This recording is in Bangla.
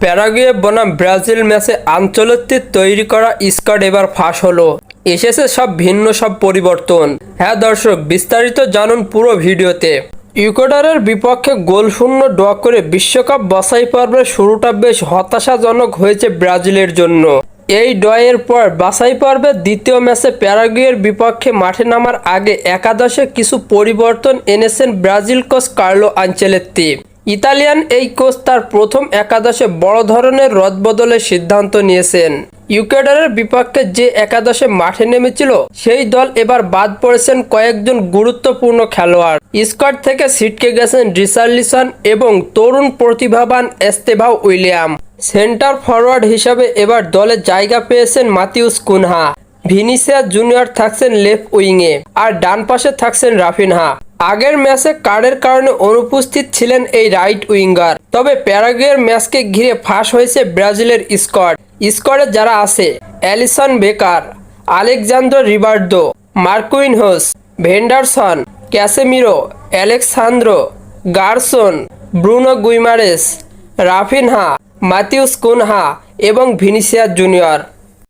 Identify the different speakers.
Speaker 1: প্যারাগুয়ে বনাম ব্রাজিল ম্যাচে আঞ্চলিক তৈরি করা স্কোয়াড এবার ফাঁস হলো। এসেছে সব ভিন্ন সব পরিবর্তন। হ্যাঁ দর্শক, বিস্তারিত জানুন পুরো ভিডিওতে। ইকুয়েডরের বিপক্ষে গোলশূন্য ড্র করে বিশ্বকাপ বাছাই পর্বের শুরুটা বেশ হতাশাজনক হয়েছে ব্রাজিলের জন্য। এই ড্রয়ের পর বাছাই পর্বের দ্বিতীয় ম্যাচে প্যারাগুয়ের বিপক্ষে মাঠে নামার আগে একাদশে কিছু পরিবর্তন এনেছেন Brazil coach Carlo Ancelotti. Italian এই কোচ তার প্রথম একাদশে বড় ধরনের রদবদলের সিদ্ধান্ত নিয়েছেন। ইকুয়েডরের বিপক্ষে যে একাদশে মাঠে নেমেছিল সেই দল এবার বাদ পড়েছেন কয়েকজন গুরুত্বপূর্ণ খেলোয়াড়। স্কোয়াড থেকে ছিটকে গেছেন রিচার্লিসন এবং তরুণ প্রতিভাবান এস্তেভাও উইলিয়াম। সেন্টার ফরওয়ার্ড হিসাবে এবার দলে জায়গা পেয়েছেন মাতিউস কুনহা। ভিনিসিয়াস জুনিয়র থাকছেন লেফট উইংয়ে, আর ডান পাশে থাকছেন রাফিনহা। আগের ম্যাচে কার্ডের কারণে অনুপস্থিত ছিলেন এই রাইট উইঙ্গার। তবে প্যারাগুয়ের ম্যাচকে ঘিরে ফাঁস হয়েছে ব্রাজিলের স্কোয়াডে যারা আছে: Alisson Becker, Alexsandro Ribeiro, Marquinhos, Vanderson, Casemiro, Alexsandro Gerson, Bruno Guimaraes, Raphinha, Matheus Cunha এবং ভিনিসিয়াস জুনিয়র।